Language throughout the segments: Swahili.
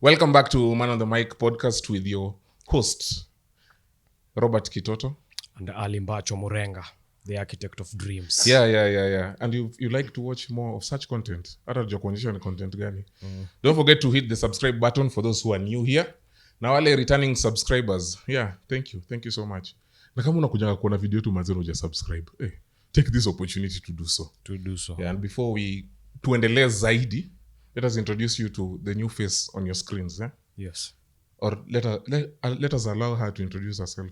Welcome back to Man on the Mic podcast with your host, Robert Kitoto. And Ali Murenga, the architect of dreams. Yeah. And you like to watch more of such content. Hata kuonyesha ni content gani. Don't forget to hit the subscribe button for those who are new here. Na wale returning subscribers. Yeah, thank you. Thank you so much. Na kama unakujanga kuona video tu mazeno uja subscribe. Take this opportunity to do so. Yeah, and before we tuendelee zaidi, let us introduce you to the new face on your screens. Yes. Or let us allow her to introduce herself.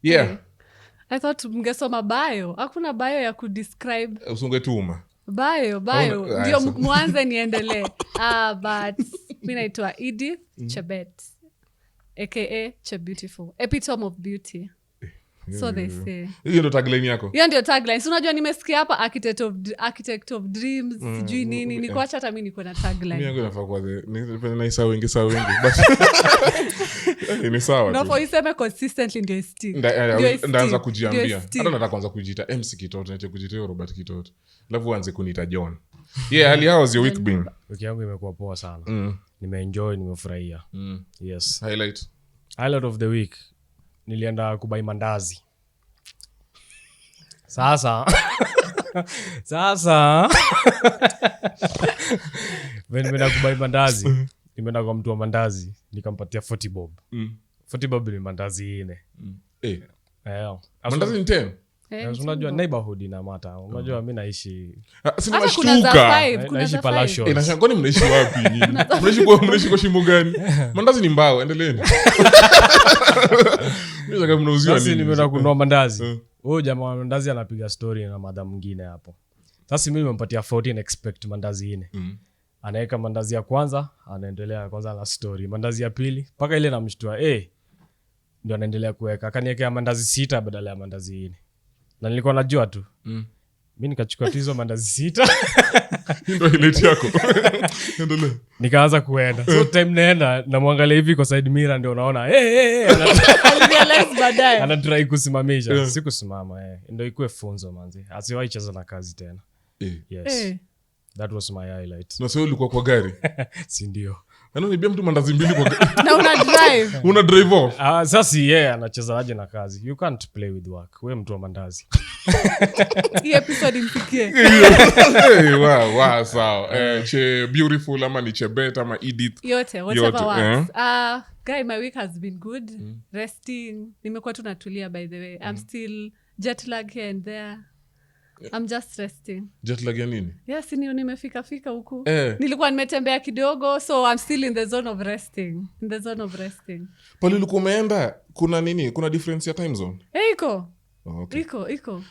Yeah. I thought mngesoma bio. Hakuna bio ya kudescribe. Usungetuma. Bio. Ndio mwanze niendelee. But mimi naitwa Edith Chebet. AKA Chebeautiful. Epitome of beauty. So they say. Hiyo ndio tagline yako. Hiyo ndio tagline. Si unajua nimesikia hapa architect of dreams, sijui nini. Nikuacha hata mimi niko na tagline. Mimi yangu nafaa kwa ni sawa wengi. But ni sawa tu. Na for iseme consistently ndio stick. Ndaanza kujiambia. Hata nataka kuanza kujiita MC Kitoto, nacho kujiita Robert Kitoto. Alafu uanze kuniita John. Yeah, Ali, how was your week been? Wiki yangu imekuwa poa sana. Nimeenjoy, nimefurahia. Yes. Highlight of the week. Nilienda kubai mandazi. Sasa nimeenda kubai mandazi. Nimeenda kwa mtu wa mandazi, nikampatia 40 bob. 40 bob ni mandazi 4. Mandazi ni 10. Unajua neighborhood ina mata. Unajua mimi naishi. Sina mashtuka. Naishi Palacio. Inashangoni mnaishi wapi nyinyi? Mnaishi kwa shimo gani? Mandazi ni mbao, endeleeni. Mimi nataka mnauziwa nini? Sasa nimeenda kununua mandazi. Huyo jamaa wa mandazi anapiga story na madam mwingine hapo. Sasa mimi nimempatia 14 expect mandazi 4. Anaweka mandazi ya kwanza, anaendelea kwanza na story. Mandazi ya pili, paka ile namshtua, ndio anaendelea kuweka. Akaniwekea mandazi 6 badala ya mandazi 4. Na nilikuwa najua tu. Mimi nikachukua hizo mandazi 6. Ndio ile yako. Endelea. Nikaanza kuenda. So time naenda na muangalia hivi kwa side mirror ndio unaona Realize baadaye. Anatry kusimamisha. Sikusimama ndio ikuwe funzo manzi. Asiwahi cheza na kazi tena. Yes. That was my highlight. Na sio ulikuwa kwa gari? Si ndio. Ananibia mtu mandazi 2 kwa gari. Na una drive off. Sasa anacheza aje na kazi. You can't play with work. Wewe mtu wa mandazi. Hii episode imfikie. Wow, sawa. Beautiful ama ni Chebet ama Edith. Yote, whatever works. Guy, my week has been good. Resting. Nimekuwa tu natulia by the way. I'm still jet lag here and there. I'm just resting. Jet lag ya nini? Yes, nimefika huku. Nilikuwa nimetembea kidogo, so I'm still in the zone of resting. Pale ulikuwa umeenda, kuna nini? Kuna difference ya time zone? Iko. Okay. Iko.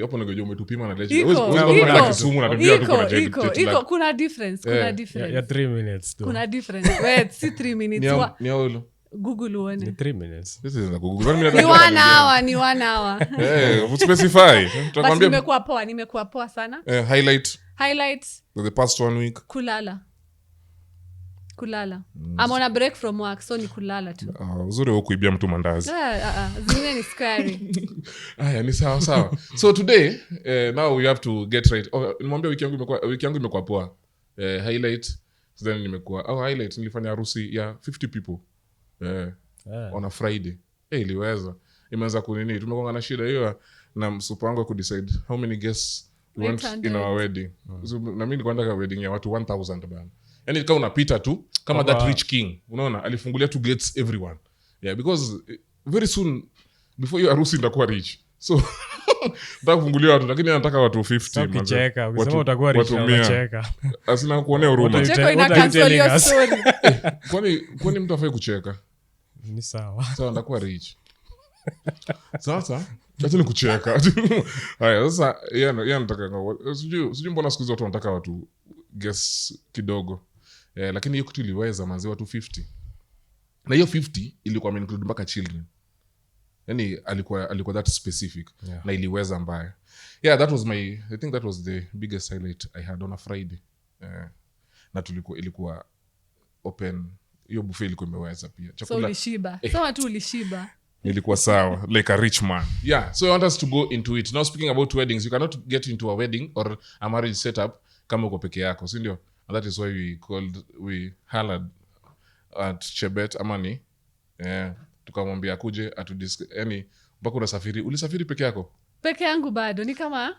Hapo ningejua umetupima na leje. Iko. Kuna difference. Ya 3 minutes tu. Kuna difference. Wait, si 3 minutes. Ni aulo. Google uone. 3 minutes. This is Google. Ni 1 hour. Specify. Tutakwambia nimekuwa poa sana. Highlight for the past 1 week. Kulala. I'm on a break from work, so ni kulala tu. Uzuri wa kuibia mtu mandazi. Zingine ni scary. Ni sawa. So today, now we have to get right. Nimwambia wiki yangu imekuwa poa. Highlight, then nimekuwa highlight nilifanya harusi ya 50 people. On a Friday. Iliweza. Imeanza kunini. Tumekuwa na shida hiyo na msupa wangu ku decide how many guests we want in our wedding. So, na mimi nilikuwa nataka wedding ya watu 1000 bana. Yaani kama unapita tu kama that rich king. Unaona alifungulia 2 gates everyone. Yeah, because very soon before your harusi ndakuwa rich. So nataka kufungulia watu lakini nataka watu 50. Ukicheka, ukisema utakuwa rich unacheka. Asina kuonea huruma. Kucheka ina cancel your story. Kwani mtu afai kucheka? Ni sawa. Sawa ndakuwa rich. Sasa acha ni kucheka. Haya sasa nataka sijui mbona siku zote wanataka watu guess kidogo. Lakini hiyo kitu iliweza manzi watu 50. Na hiyo 50 ilikuwa include mpaka children. Yaani alikuwa that specific. Na iliweza mbaya. I think that was the biggest highlight I had on a Friday. Na ilikuwa open. Hiyo buffet ilikuwa imeweza pia. Chakula. So ulishiba. Sawa tu ulishiba. Nilikuwa sawa like a rich man. So I want us to go into it. Now speaking about weddings, you cannot get into a wedding or a marriage setup kama uko peke yako, si ndio? that is why we halad at Chebet amani tukamwambia akuje yani mpaka unasafiri. Ulisafiri peke yako? Peke yangu bado ni kama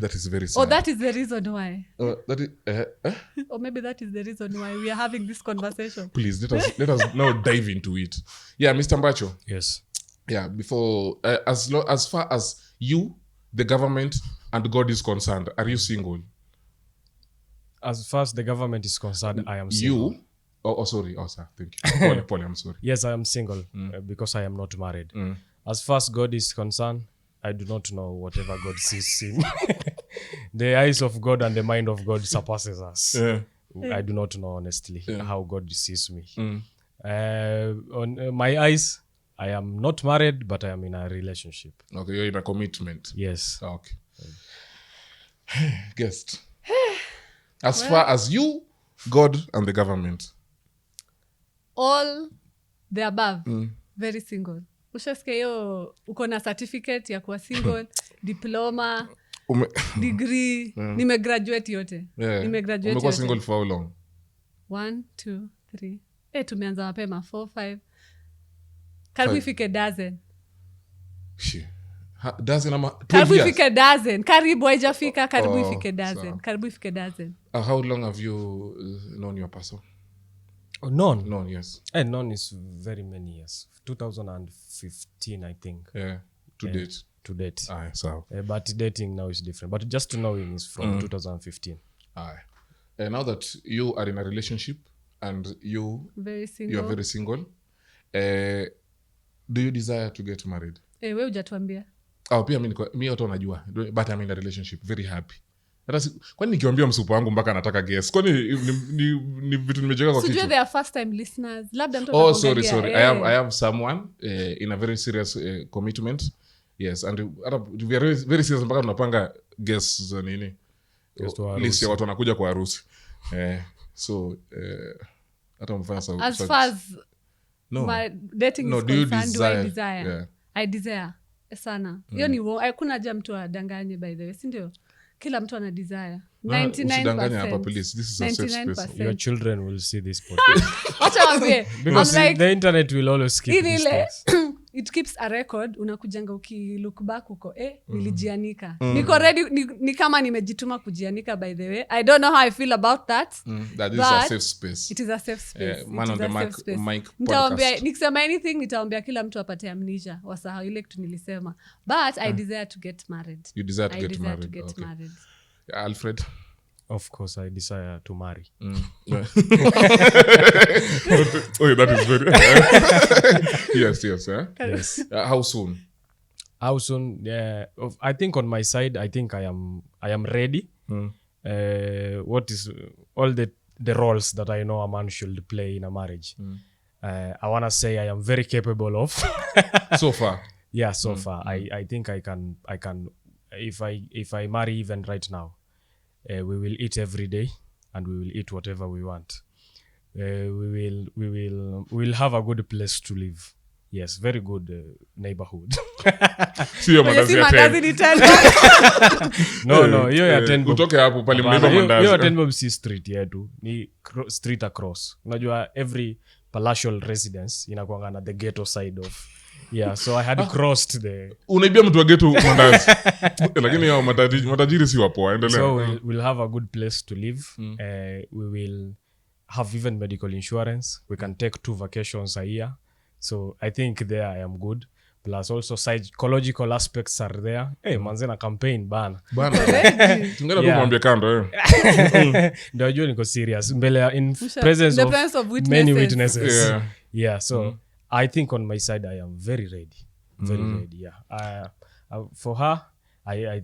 that is very sad. that is the reason why. That is, or maybe that is the reason why we are having this conversation. Please let us now dive into it. Yeah, Mr. Mbacho. Yes. Yeah, before as far as you, the government and God is concerned, are you single? As far as the government is concerned, I am single. You? Oh, sorry. Oh, sir. Thank you. Paul, I'm sorry. Yes, I am single because I am not married. As far as God is concerned, I do not know whatever God sees in. The eyes of God and the mind of God surpasses us. Yeah. I do not know, honestly, how God sees me. On my eyes, I am not married, but I am in a relationship. Okay, you're in a commitment. Yes. Okay. Guest. As far as you, God, and the government. All the above. Very single. Ushasikia hiyo uko na certificate ya kuwa single, diploma, degree, nimegraduate yote. Nimegraduate. Umekuwa single for how long? 1 2 3. Tumeanza mapema 4 5. Karibu ifike dozen. Dozen ama 12 Karibu years? ifike dozen. Karibu haijafika, karibu ifike dozen. Karibu ifike dozen. How long have you known your person? None, yes. None is very many years. 2015, I think. Yeah, to date. To date. So. But dating now is different. But just knowing is from 2015. Now that you are in a relationship and you are very single, do you desire to get married? We hujatuambia. Pia mimi watu wanajua, but I'm in a relationship, very happy. Kwani nikiambia msupo wangu mpaka anataka guess? Kwani ni vitu nimejeka kwa kichwa? Sijui they are first time listeners. Labda mtu atakuongea. Sorry. I have someone in a very serious commitment. Yes, and we are very serious mpaka tunapanga guess za nini? List ya watu wanakuja kwa harusi. So hata mfanya sawa. As far as my dating is concerned, do I desire? Yeah. I desire sana. Hiyo ni hakuna haja mtu adanganye, by the way, si ndio? Kila mtu ana desire. 99%. Hapa, please. This is a safe space. Your children will see this podcast. Acha waambie. Because like, the internet will always keep this things. It keeps a record. Unakujanga ukilook back uko nilijianika. Niko ready, ni kama nimejituma kujianika, by the way. I don't know how I feel about that. That is a safe space. It is a safe space. Man on the mic podcast. Nikisema anything nitaambia kila mtu apate amnesia. Wasahau ile kitu nilisema. But I desire to get married. You desire to get married. I desire to get married. Alfred? Of course, I desire to marry. That is very... yes. Yes. How soon? How soon? Yeah, I think on my side, I think I am ready. What is all the roles that I know a man should play in a marriage? I want to say I am very capable of. So far? Yeah, so far. I think I can. If I marry even right now, we will eat every day and we will eat whatever we want. We will have a good place to live. Yes, very good neighborhood. Sio mandazi ya 10. No, hiyo ya 10 bob. Utoke hapo pale mnaiba mandazi. Hiyo ya 10 bob si street yetu, ni street across. Unajua every palatial residence inakuanga na the ghetto side of. Yeah, so I had crossed the... Unaibia mtu wa ghetto mandazi. Lakini hao matajiri si wapo, endelea. So we'll have a good place to live. We will have even medical insurance. We can take 2 vacations a year. So I think there I am good. Plus also psychological aspects are there. Hey, manze na campaign bana. Tungana tu mwambie kando. Ndio jua niko serious. Mbele in presence of many witnesses. Yeah, so I think on my side I am very ready. Very ready, yeah. For her,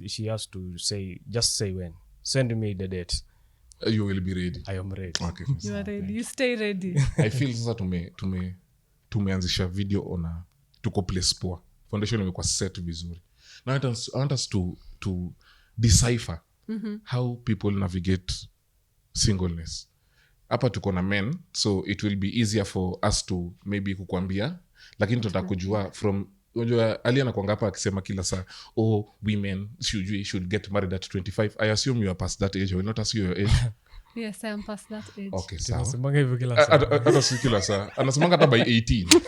she has to just say when. Send me the date. You will be ready. I am ready. Okay. You are ready. You stay ready. I feel sasa tumeanzisha video ona tuko place poa. Foundation imekuwa set vizuri. Now I want us to decipher how people navigate singleness. Hapa tuko na men, so it will be easier for us to maybe kukwambia, lakini tutakujua from unajua Ali anakuanga hapa akisema kila saa women should get married at 25. I assume you are past that age. I will not ask you your age. Yes, I am past that age. Okay, sawa. Tunasemanga hivyo kila saa. Hata si kila saa anasemanga hata by 18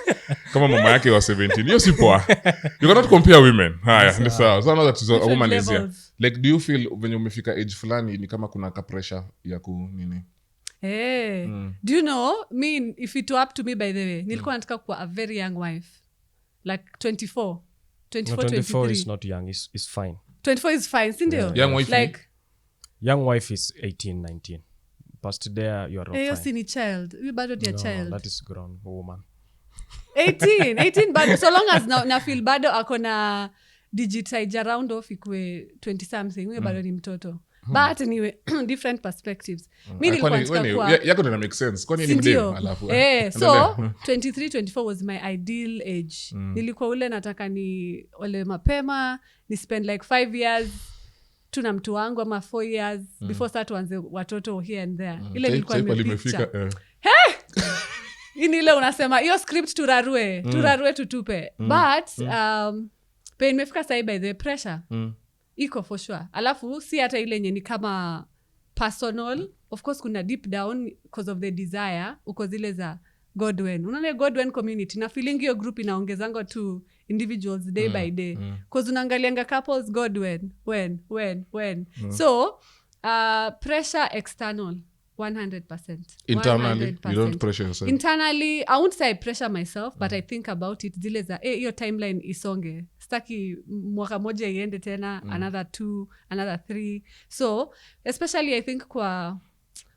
kama mama yake wa 17 hiyo si poa. You cannot compare women. Haya ni sawa. So now that is a Different woman is here. levels. Like do you feel when umefika age fulani ni kama kuna ka pressure ya ku nini? Hey. Do you know, me, if it were up to me, by the way, nilikuwa nataka kuwa a very young wife. Like 24. 24, No, 24 is 23. not young, is fine. 24 is fine, sindio? Young wife Like, Young wife is 18, 19. Past there, you are hiyo fine. si ni child. Huyu bado ni a No, child. that is grown woman. 18 bado, so long as na feel bado ako na digitize around off ikwe 20 something, huyo bado ni mtoto. But anyway, different perspectives. Mi nilikuwa nataka kuwa yako ndio make sense. Kwani ni sindio? mdem alafu. So 23 24 was my ideal age. Nilikuwa ule nataka ni ole mapema, ni spend like 5 years tuna mtu wangu ama 4 years before start tuanze watoto here and there. Ile nilikuwa nimepicture. Ini ile unasema hiyo script turarue tutupe. But pe nimefika sahi by the pressure. Iko for sure. Alafu si hata ile yenye ni kama personal. Of course kuna deep down because of the desire. Uko zile za Godwen. Unaona Godwen community. Na feeling hiyo group inaongezanga to individuals day by day. Because unaangalianga couples Godwen. When. So, pressure external. 100%. Internally, you don't pressure yourself. Internally, I won't say I pressure myself, but I think about it. Zile za, hiyo timeline isonge. Staki mwaka moja iende tena, another 2, another 3. So, especially I think kwa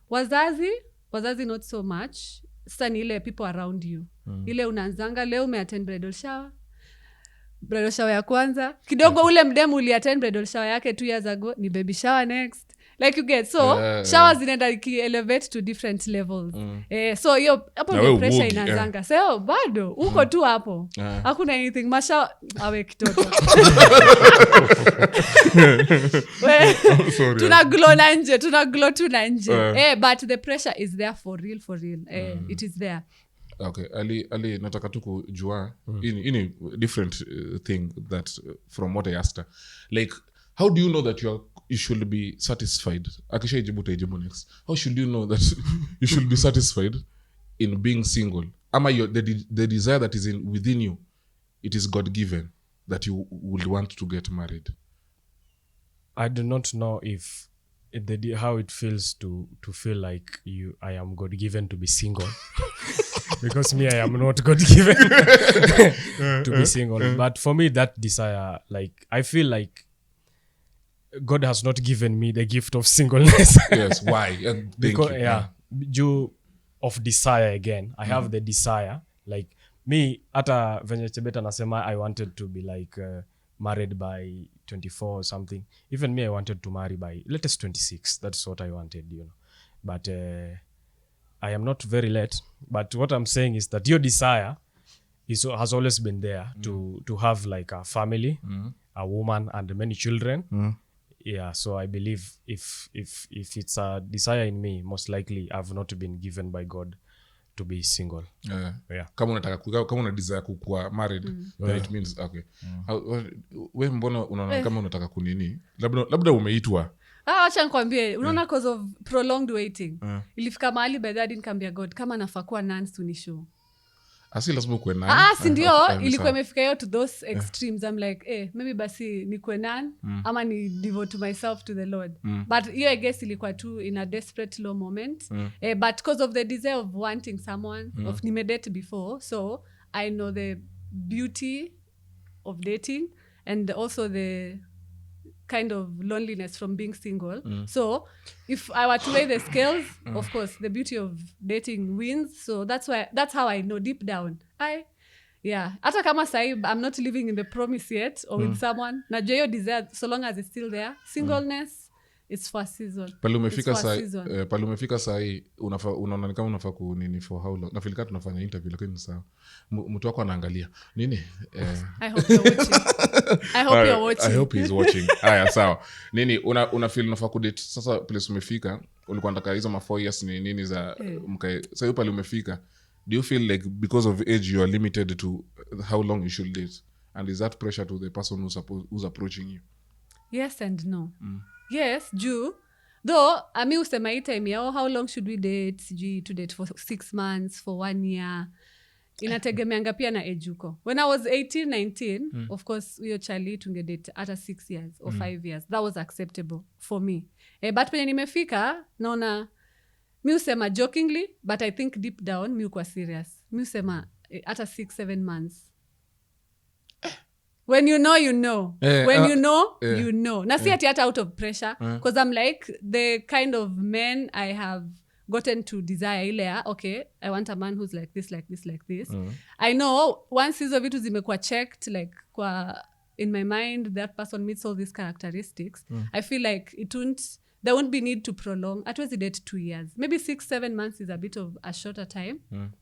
wazazi not so much. Sasa ni ile people around you. Ile unaanzanga, leo umeattend bridal shower ya kwanza. Kidogo ule mdemu uliattend bridal shower yake 2 years ago, ni baby shower next. Like you get, so showers zinaenda elevate to different levels. So hiyo hapo ndio pressure inaanzanga. So bado uko tu hapo. Hakuna anything masha awe Kitoto. Tuna glow tuna nje. But the pressure is there for real. It is there. Okay, Ali nataka tu kujua ini different thing that from what I asked her. Like how do you know that you should be satisfied? Akisha ijibu taijibu next. How should you know that you should be satisfied in being single? Ama the desire that is within you, it is God given that you would want to get married? I do not know if how it feels to feel like I am God given to be single. Because me, I am not God given to be single. But for me, that desire, like I feel like God has not given me the gift of singleness. Yes, why? Because due of desire again. I have the desire. Like me, hata venye Chebet anasema, I wanted to be like married by 24 or something. Even me, I wanted to marry by latest 26. That's what I wanted, you know. But I am not very late. But what I'm saying is that your desire has always been there to have like a family, a woman, and many children. Yeah, so I believe if it's a desire in me, most likely I've not been given by God to be single. Yeah. Kama una desire kuwa married, then it means okay. Wewe mbona unaona kama unataka kunini? Labda umeitwa. Acha nikwambie, unaona cause of prolonged waiting. Ilifika mahali by that nikamwambia God, kama nafaa kuwa nani to nishow. Asi lazima kuwe nani. Si ndio ilikuwa imefika hiyo to those extremes. I'm like, maybe basi nikuwe nani ama ni devote myself to the Lord. But hiyo I guess ilikuwa tu in a desperate low moment. But because of the desire of wanting someone, of nimedate before, so I know the beauty of dating and also the kind of loneliness from being single. So if I were to weigh the scales, of course the beauty of dating wins. So that's how I know deep down. Hata kama sahi I'm not living in the promise yet or with someone, najua hiyo desire so long as it's still there. Singleness it's for a season. Pale umefika sahi unaona kama unafaa kunini for how long? Nafilika tunafanya interview lakini sawa. Mtu wako anaangalia. Nini? I hope you're watching. I hope he's watching. Haya sawa. Nini una feel unafaa kudate sasa place umefika ulikuwa unataka hizo 4 years ni nini za mkae. Sasa pale umefika. Do you feel like because of age you are limited to how long you should date? And is that pressure to the person who's approaching you? Yes and no. Yes, though ami usema hii time ya how long should we date sijui to date for 6 months for 1 year inategemeanga pia na age uko. When I was 18 19 of course huyo chali tungedate hata 6 years or 5 years, that was acceptable for me. But penye nimefika naona mi usema jokingly but I think deep down mi ukwa serious. Mi usema hata 6-7 months. When you know, you know. When you know, you know. Na si ati hata out of pressure. Because I'm like, the kind of men I have gotten to desire ile okay, I want a man who's like this, like this, like this. I know once hizo vitu zimekuwa checked, like kwa in my mind, that person meets all these characteristics. I feel like there won't be need to prolong. Hatuwezi date 2 years. Maybe 6-7 months is a bit of a shorter time.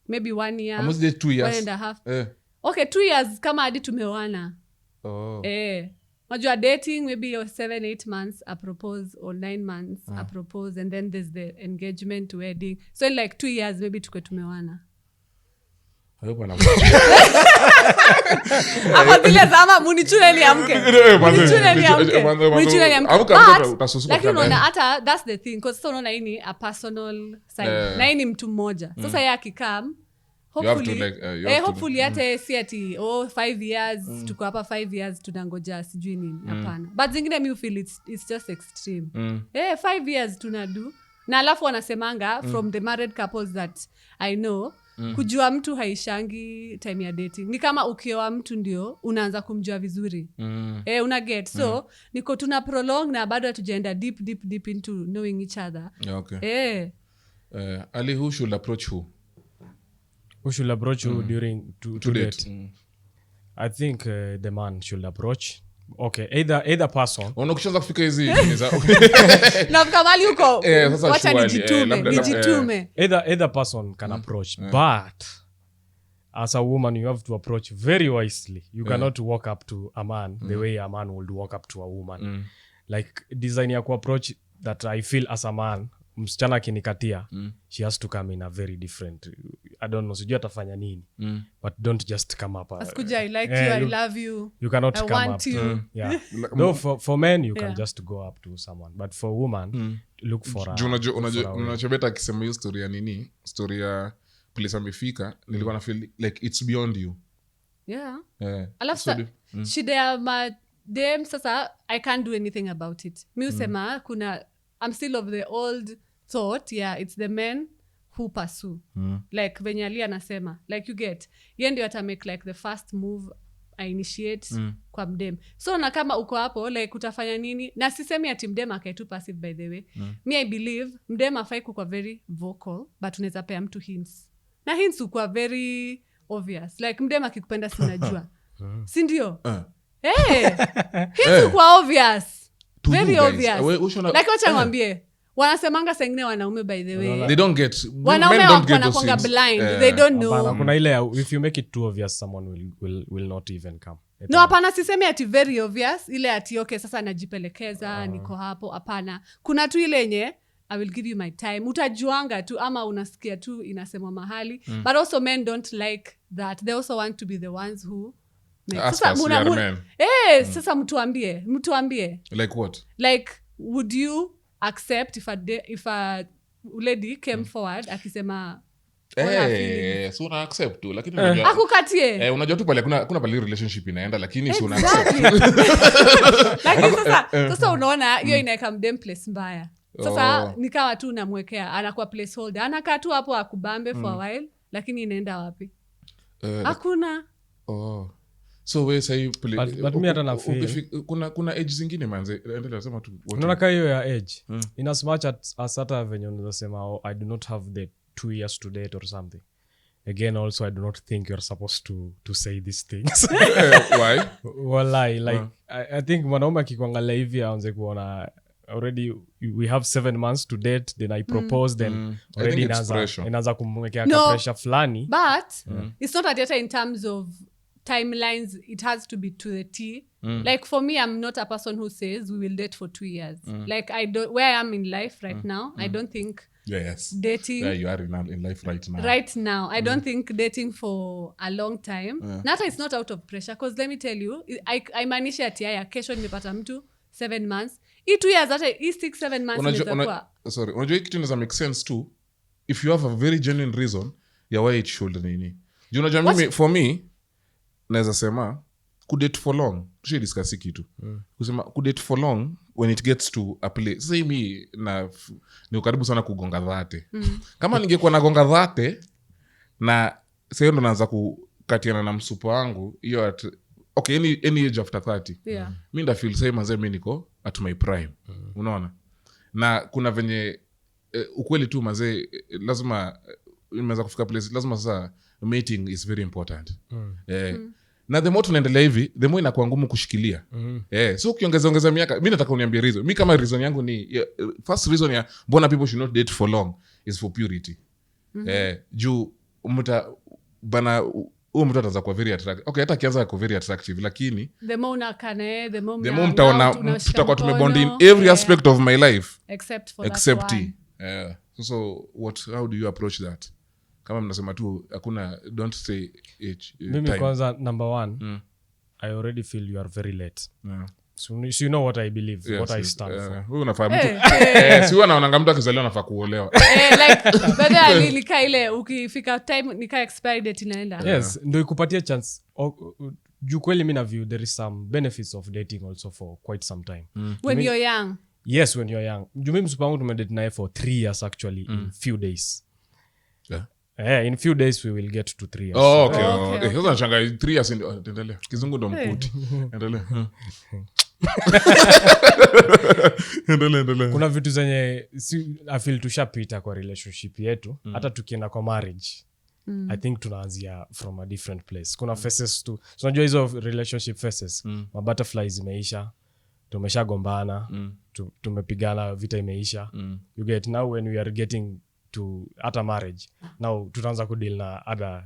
Maybe 1 year. Almost date 2 years. 1.5. Okay, 2 years kama hadi tumeoana. Majua dating maybe 7-8 months I propose or 9 months I propose and then there's the engagement wedding, so in like 2 years maybe tukwe tumewana. Hapo vile zama munichune niamke. Lakini unaona hata that's the thing because so unaona hii a personal side. Na hii ni mtu mmoja. Sasa yeye akikam hopefully hata si ati 5 years tuko hapa 5 years tunangoja sijui nini, hapana. But zingine mi feel it's just extreme. 5 years tunadu na alafu wanasemanga from the married couples that I know kujua mtu haishangi time ya dating. Ni kama ukioa mtu ndio unaanza kumjua vizuri. Una get so niko tuna prolong na bado hatujaenda deep into knowing each other. Okay. Ali, who should approach who? Who should approach you during to date? I think the man should approach. Okay, either person. Unakishaanza kufika hizi na kamali uko. Wacha nijitume. Either person can approach, but as a woman you have to approach very wisely. You cannot walk up to a man the way a man would walk up to a woman. Like design ya ku approach that I feel as a man, msichana kinikatia, she has to come in a very different, I don't know, sijui atafanya nini, but don't just come up askuja I like you, I love you, you cannot I come want up you. Yeah. No, for men you can just go up to someone, but for woman look for a Chebet akisema hiyo story ya nini, story ya place amefika, nilikuwa na feel like it's beyond you. Alafu shida ya madem sasa I can't do anything about it. Mi usema kuna I'm still of the old thought, it's the men who pursue. Like venye Ali anasema, like you get, yeye ndio ata make like the first move, I initiate kwa mdem. So na kama uko hapo like utafanya nini? Na sisemi ati mdem akae tu passive by the way. Me I believe mdem afai kuwa very vocal, but unaweza pea mtu hints. Na hints ukuwa very obvious. Like mdem akikupenda sinajua. Si ndio? Hints ukuwa obvious. Very obvious. Like wacha ngwambie, wanasemanga sengine wanaume by the way. They don't get, wanaume wanakuanga blind. They don't know. Hapana, kuna ile if you make it too obvious someone will not even come. No, hapana, sisemi ati very obvious. Ile ati okay sasa najipelekeza, niko hapo, hapana. Kuna tu ile yenye I will give you my time. Utajuanga tu ama unasikia tu inasemwa mahali. But also men don't like that. They also want to be the ones who sasa sasa mtuambie like what, like would you accept if a lady came forward akisema so una accept tu, lakini akukatie unajua tu pale kuna pale relationship inaenda, lakini si una accept. Lakini sasa unaona hiyo inaeka mdem place mbaya. Sasa nikawa tu namwekea anakuwa placeholder, anakaa tu hapo akubambe for a while, lakini inaenda wapi? Hakuna. So we say but me atana feel kuna age zingine manze, endelea sema tu. Unaona kama hiyo ya age in as much as hata venye unasema I do not have the 2 years to date or something. Again also I do not think you're supposed to say these things. Why? Wallahi like I think mwanaume akikuangalia hivi aanze kuona already we have 7 months to date, then I propose, then already inaanza kumwekea pressure fulani. But it's not at in terms of timelines, it has to be to the T. Like for me, I'm not a person who says we will date for 2 years. Like where I am in life right now, I don't think dating. Yeah, you are in life right now. Right now, I don't think dating for a long time. Nata it's not out of pressure, because let me tell you, I maanisha ati haya kesho nimepata mtu 7 months. hii 2 years hata hii 6-7 months unajua hii kitu inaweza make sense too if you have a very genuine reason ya why it should nini. Juu unajua mimi for me naweza sema kudate for long tushidiscuss kitu kusema kudate for long when it gets to a place. Sasa mimi ni ukaribu sana kugonga dhate. Kama ningekuwa nagonga dhate na sasa ndo naanza kukatiana na msupo wangu hiyo at okay any age after 30 mimi nda feel same as mimi niko at my prime. Unaona, na kuna venye ukweli tu mazee lazima imeweza kufika place lazima sasa mating is very important. Na the more tunaendelea hivi the more inakuwa ngumu kushikilia. So ukiongeza miaka, mimi nataka uniambie reason. Mimi kama reason yangu ni first reason ya mbona people should not date for long is for purity. Juu bana mtu ataanza kuwa very attractive. Okay, hata kianza kuwa very attractive lakini the more unakane the more mtaona tutakuwa tumebond in every aspect of my life except so how do you approach that? Kama mnasema tu hakuna don't say age mimi kwanza number 1 I already feel you are very late. So you know what I believe, what I stand for. Wewe unafahamu tu. Si wewe naona mtu akizaliwa anafaa kuolewa. Like baada alilika ile ukifika time nika expire date inaenda. Yes, ndio ikupatia chance. Juu kweli mimi na view there is some benefits of dating also for quite some time. When you're young. Yes, when you're young. Juu mimi msupangu tumedate naye for 3 years actually in few days. In few days we will get to 3 years. Okay. Sasa nachanga 3 years endelea. Kizungu ndo mkuti. Endelea. Endelea. Kuna vitu zenye I feel tushapita kwa relationship yetu hata tukienda kwa marriage. I think tunaanzia from a different place. Kuna phases tu. So unajua hizo relationship phases. Ma butterflies zimeisha. Tumeshagombana. Tumepigana, vita imeisha. You get now when we are getting to at a marriage now tutaanza kudeal na other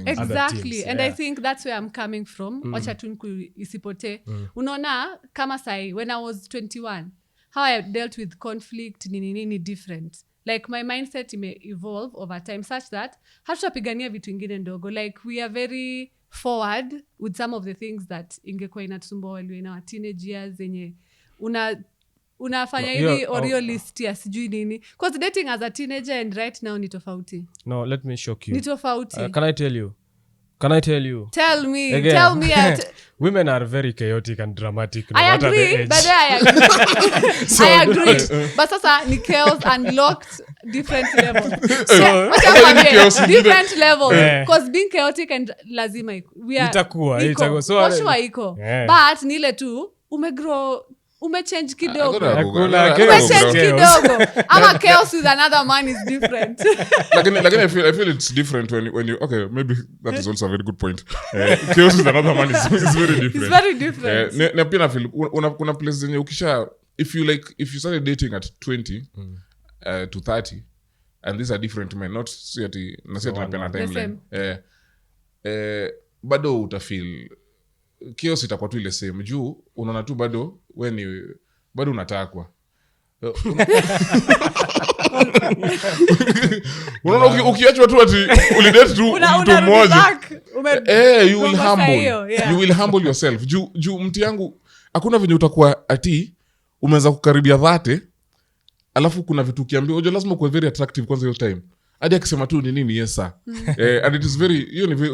exactly teams. And I think that's where I'm coming from. Wacha tu isipote. Unaona kama sai when I was 21 how I dealt with conflict nini different. Like my mindset ime evolve over time such that hatutapigania vitu ingine ndogo. Like we are very forward with some of the things that ingekuwa inatusumbua while we in our teenage years zenye unafanya ili Oreo list ya sijui nini. Because dating as a teenager and right now ni tofauti. No, let me shock you. Ni tofauti. Can I tell you? Tell me. Again. Tell me. Women are very chaotic and dramatic. No I agree, but I agree. So, I agree. But sasa ni chaos unlocked different level. Different level. Because being chaotic and lazima we are itakuwa. So for sure iko. But nile tu umegrow umechange kidogo. Ama chaos with another man is different. Like I feel it's different when you okay, maybe that is also a very good point. Chaos with another man is very different. It's very different. Na pia na feel kuna place zenye ukisha if you started dating at 20 to 30 and these are different men, not siati na siati na pena timeline. Bado utafeel chaos itakuwa tu ile same juu unaona tu bado bado unatakwa. Unaona ukiachwa tu ati ulidate tu mtu mmoja you will humble yourself juu mti yangu hakuna venye utakuwa ati umeweza kukaribia dhate alafu kuna vitu ukiambia unajua lazima kuwe very attractive kwanza hiyo time hadi akisema tu ni nini yesa. And it is very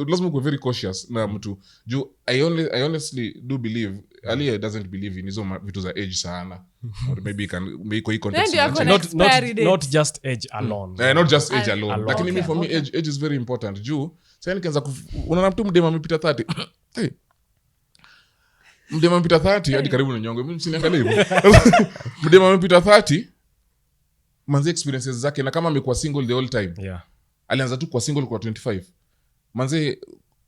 lazima kuwe very cautious na mtu juu I honestly do believe Ali doesn't believe in hizo vitu za age sana. Or maybe can make hii context not just age alone. Not just age alone. Lakini mimi for me age is very important juu sasa nikianza unaona mtu mdema amepita 30 hey mdema amepita 30 hadi karibu na nyongo mimi siniangalia hivyo. Mdema amepita 30 manzi experiences zake na kama amekuwa single the whole time. Alianza tu kwa single kwa 25. Manzi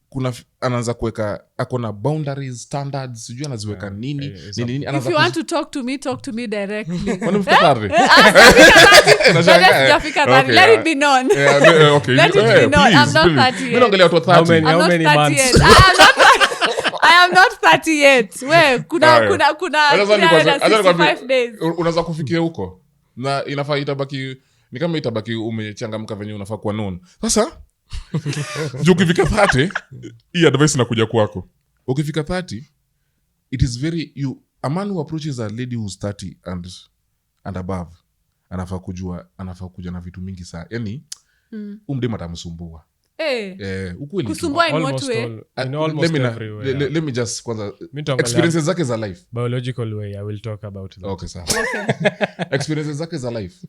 kuna anaanza kuweka akona boundaries standards sijui anaziweka nini if you want to talk to me directly. Unamfika tayari? Let it be known. Let it be known. I'm not 30 yet. Mimi naongelea watu 30. How many months? I am not 30 yet. Wewe kuna 365 days. Unaweza kufikia huko. Na inafaa itabaki ni kama itabaki umechangamka venye unafaa kuwa known. Sasa juu ukifika 30 hii advice inakuja kwako. Ukifika 30 it is very a man who approaches a lady who's 30 and above anafaa kuja na vitu mingi saa yani umdema atamsumbua ukweli kusumbua in what Almost way all- in almost every way, yeah. let me just kwanza Mitaongelea experiences zake za life biological way I will talk about that. okay sawa experiences zake za life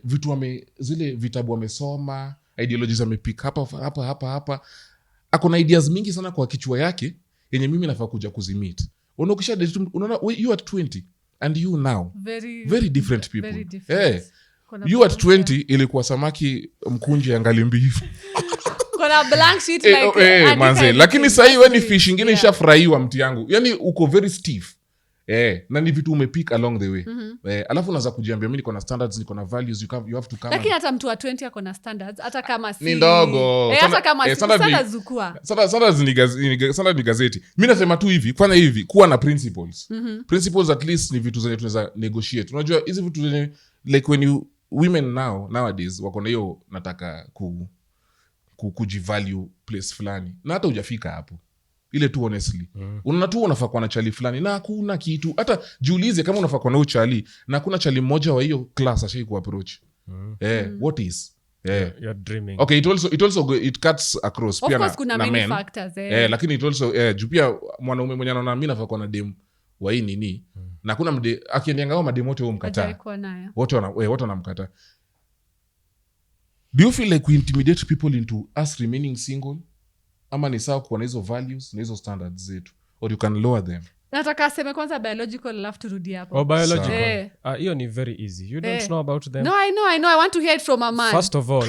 vitu zile vitabu amesoma ideologies amepick hapa ako na ideas mingi sana kwa kichwa yake yenye mimi nafaa kuja kuzimit unaona you at 20 and you now very different people very different. You at 20 ilikuwa samaki mkunje angali mbivu kuna blank sheet like manze lakini sahii we ni fish ingine ishafurahiwa mti yangu yani uko very stiff na ni vitu umepick along the way alafu unaweza kujiambia mi niko na standards niko na values you have to come lakini hata mtu wa 20 ako na standards hata kama si ni ndogo hata kama si standards zukua standard ni gazeti mi nasema tu hivi fanya hivi kuwa na principles principles at least ni vitu zenye tunaweza negotiate unajua hizi vitu zenye like when you women nowadays wako na hiyo nataka kujivalue place fulani na hata hujafika hapo ile tu honestly unaona tu unafaa kuwa na chali fulani na hakuna kitu hata jiulize kama unafaa kuwa na chali na hakuna chali mmoja wa hiyo class ashai kuapproach what is You're dreaming. Okay, it cuts across of pia course kuna na many men factors lakini it also juu pia mwanaume mwenye anaona mimi nafaa kuwa na dem wa hii nini na kuna akiendeanga mademu wote humkataa hajaikuwa nayo wote wanamkataa. Do you feel like we intimidate people into us remaining single ama ni sawa kuwa na hizo values na hizo standards zetu or you can lower them? nataka aseme kwanza biological alafu turudi hapo biological hiyo ni very easy you don't know about them. No, I know I want to hear it from a man. First of all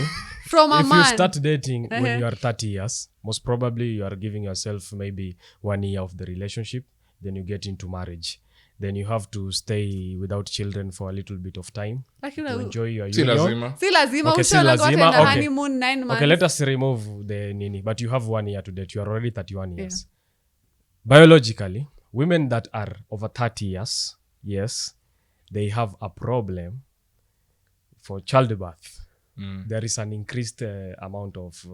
from a if man. you start dating when you are 30 years most probably you are giving yourself maybe 1 year of the relationship then you get into marriage then you have to stay without children for a little bit of time to enjoy your Si union. lazima. si lazima Okay, si ushaona lazima, gote na okay. honeymoon 9 months. Okay, let us remove the nini but you have 1 year to date you are already 31 years biologically women that are over 30 years yes they have a problem for childbirth there is an increased amount of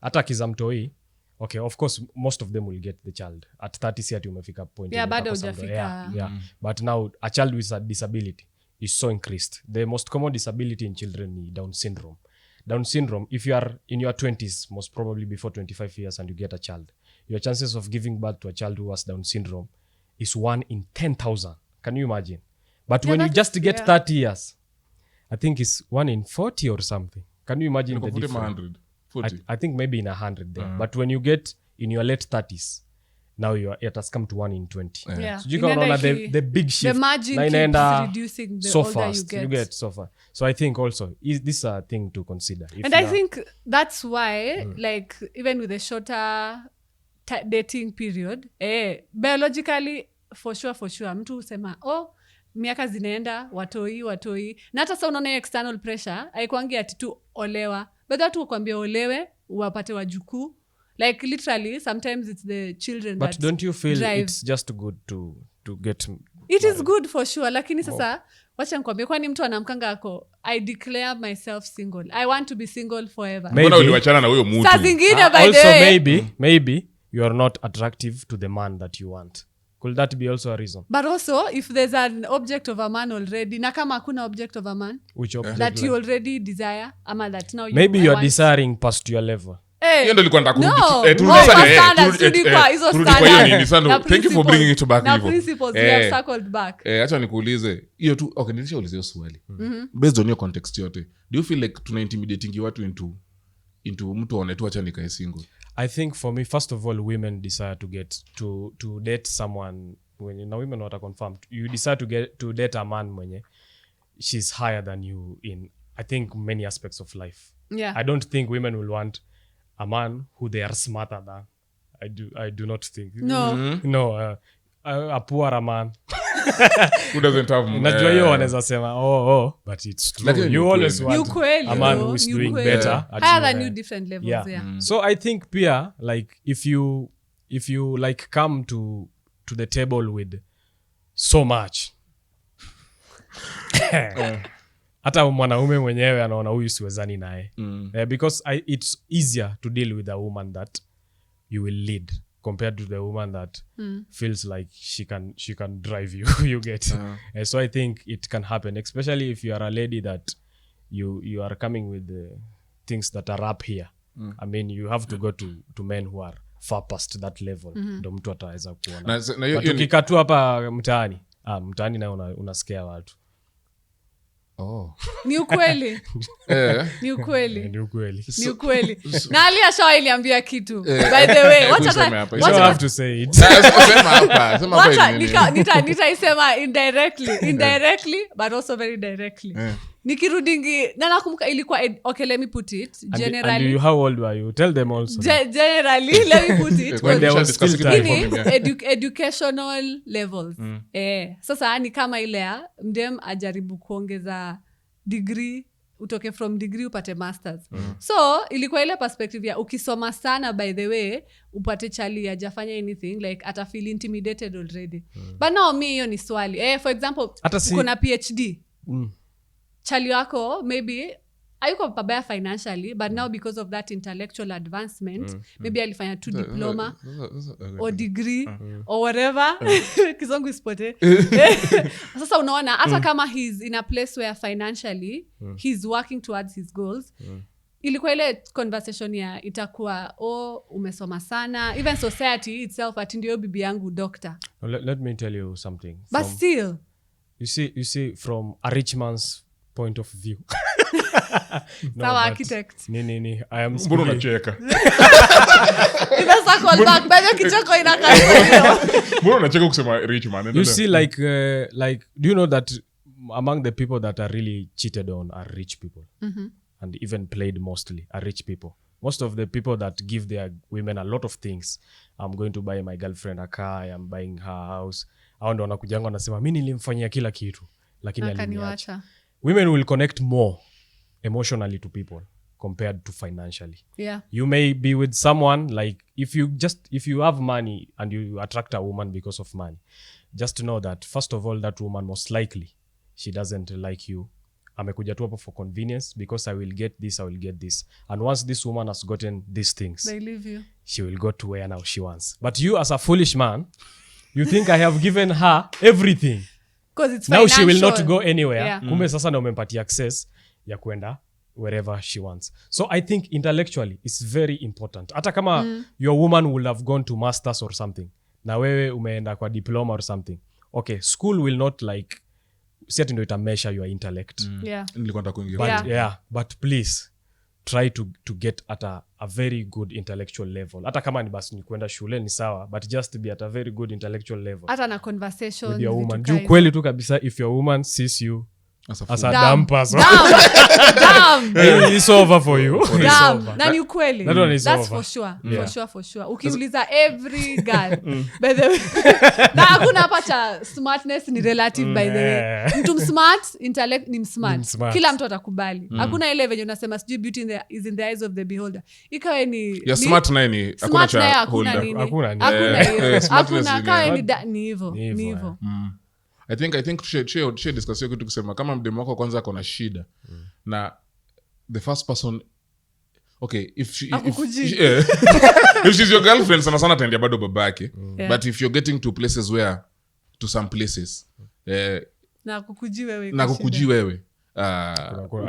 hata kizamtoi okay of course most of them will get the child at 30 si ati umefika point bado umepata hujafika. yeah. But now a child with a disability is so increased. The most common disability in children ni Down syndrome if you are in your 20s most probably before 25 years and you get a child your chances of giving birth to a child who has Down syndrome is 1 in 10,000. Can you imagine? But when you just get 30 years I think it's 1 in 40 or something. Can you imagine the difference? 40. I think maybe in 100 there but when you get in your late 30s now it has come to 1 in 20 Yeah. so you can know the big shift the margin na keeps inaenda reducing the so older fast you get so far so I think also this is a thing to consider if and I think that's why like even with a shorter dating period biologically for sure mtu husema miaka zinaenda watoi na hata sa unaona external pressure haikwangi ati tu olewa but watu kuambia olewe wapate wajukuu like literally sometimes it's the children but that don't you feel drive. it's just good to get It is good for sure lakini sasa wacha nikwambie kwani mtu anamkanga ako I declare myself single I want to be single forever Maybe. Mbona uliwachana na huyo mtu? saa zingine by also the way maybe you are not attractive to the man that you want. Could that be also a reason? but also if there's an object of a man already na kama hakuna object of a man Which object that like? you already desire ama that now Maybe I you are want- desiring past your level. Hiyo ndio nilikuwa nataka kurudi. No. Turudi Oh, sana, kwa standards, turudi kwa hizo turudi kwa hiyo standards. nini, Sando. Na Thank you for principles. bringing it back Na hivyo. principles, we have circled back. Acha nikuulize hiyo tu. Okay, nilishauliza hiyo swali based on your context yote. Do you feel like tuna intimidating watu into mtu aone tu acha nikae single? I think for me first of all women desire to get to date someone when now women wata confirm you decide to date a man mwenye she's higher than you in I think many aspects of life. Yeah. I don't think women will want a man who they are smarter than. I do not think. No, a poorer man. Who doesn't have Najua hiyo wanaweza sema but it's true. Lakini You ni always ukweli. want Ni ukweli, a man no, who is ni doing ukweli. better at Higher you, than you different levels, yeah. So I think pia like if you like come to the table with so much hata mwanaume mwenyewe anaona huyu siwezani naye because it's easier to deal with a woman that you will lead compared to the woman that feels like she can drive you you get so I think it can happen, especially if you are a lady that you are coming with the things that are up here. I mean you have to go to men who are far past that level ndo mtu ataweza kuona. But ukikatu hapa mtaani na unasikia watu ni ukweli ni ukweli na Ali ashawailiambia kitu by the way nitaisema indirectly but also very directly nikirudingi na nakumbuka ilikuwa okay let me put it generally and how old were you tell them also generally let me put it when there was still time educational levels sasa ni kama ile ya mdem ajaribu kuongeza degree utoke from degree upate masters so ilikuwa ile perspective ya ukisoma sana by the way upate chali ajafanya anything like ata feel intimidated already but now me hiyo ni swali for example uko na PhD chali wako maybe ayuko pabaya financially but now because of that intellectual advancement maybe alifanya 2 diploma or degree or whatever kizungu ispote sasa unaona hata kama he's in a place where financially he's working towards his goals ilikuwa ile conversation ya itakuwa umesoma sana even society itself ati ndio bibi yangu doctor. Let me tell you something but still you see from a rich man's point of view sawa architect ni I am mbona unacheka ina circle back bado kichoko inakaa mbona unacheka kusema rich man you see like do you know that among the people that are really cheated on are rich people and even played mostly are rich people. Most of the people that give their women a lot of things, I'm going to buy my girlfriend a car, I'm buying her house, hao ndo wanakujanga wanasema mimi nilimfanyia kila kitu lakini aliniacha. Women will connect more emotionally to people compared to financially. Yeah. You may be with someone like if you have money and you attract a woman because of money, just to know that first of all that woman most likely she doesn't like you. Amekuja tu hapo for convenience because I will get this and once this woman has gotten these things they leave you. She will go to where now she wants. But you as a foolish man, you think I have given her everything. Because it's now financial. she will not go anywhere. Yeah. Kumbe sasa na umempatia access ya kwenda wherever she wants. So I think intellectually it's very important. Hata kama your woman will have gone to masters or something na wewe umeenda kwa diploma or something. Okay, school will not like set ndo ita measure your intellect. Yeah. Nilikuwa nataka kuingia. But please try to get at a very good intellectual level. Hata kama ni basi ni kwenda shule ni sawa, but just be at a very good intellectual level. Hata na conversations with your woman. Juu kweli tu kabisa if your woman sees you as a dumb person. It's over for you. Na ni ukweli. That's for sure. Yeah. For sure. Ukiuliza every girl by the way. Na hakuna hapa cha smartness ni relative by the way. Mtu smart, intellect ni smart. Kila mtu atakubali. Hakuna ile venye unasema sijui beauty is in the eyes of the beholder. Ikawe ni smart naye ni hakuna cha holder. Hakuna kawe ni hivyo. I think share discuss kitu kusema kama mdemo wako kwanza ako na shida na the first person okay if she's your girlfriend sana ataendea bado babake but if you're getting to places where to some places na kukuji wewe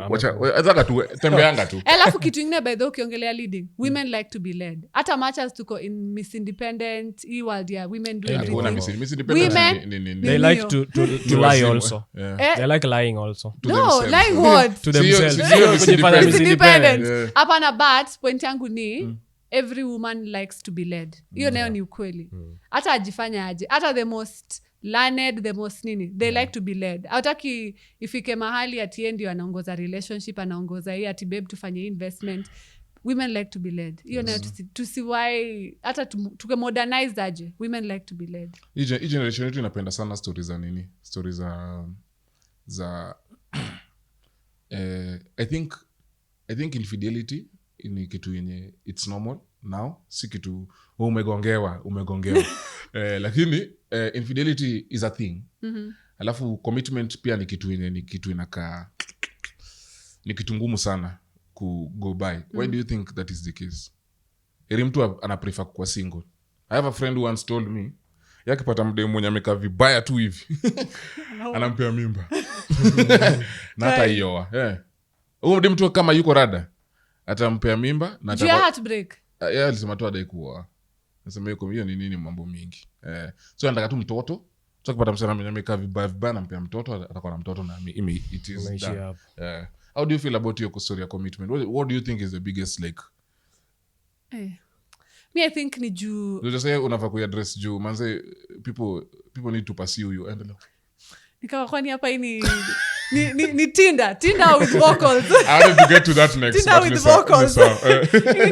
wacha tu tembeanga tu. Alafu kitu ingine by the way ukiongelea leading women like to be led. Hata much as tuko in Miss Independent world yeah women do everything. Miss Independent they like to lie also. They like lying also. No, lying what? To themselves. Kujifanya Miss Independent. Hapana but point yangu ni every woman likes to be led. Hiyo nayo ni ukweli. Hata ajifanya aje. Hata the most learned, the most nini they like to be led. Hautaki ifike mahali ati yeye ndio anaongoza relationship, anaongoza hii ati babe tufanye investment. Women like to be led. Hiyo nayo tusiwai hata tukemodernize aje. Women like to be led. Hii generation yetu inapenda sana stories za nini? Stories za I think infidelity ni kitu yenye it's normal now, si kitu umegongewa lakini infidelity is a thing. Alafu commitment pia ni kitu yenye ni kitu inakaa ni kitu ngumu sana ku go by. Why do you think that is the case? Eri mtu ana prefer kuwa single I have a friend who once told me yakipata mdemu mwenye amekaa vibaya tu hivi anampea mimba na hata ioa huyo mdemu tu kama yuko rada atampea mimba na heartbreak alisema tu adai kuoa. Nasema hiyo ni nini mambo mingi so anataka tu mtoto. So akipata msichana mwenye amekaa vibaya nampea mtoto, atakuwa na mtoto na it is done. How do you feel about your story of commitment? What do you think is the biggest like me I think ni juu you just say unafaa kuaddress juu manze people need to pursue you and nikawa kwani hapa ni Tinder with vocals. I want to get to that next. Tinder with vocals.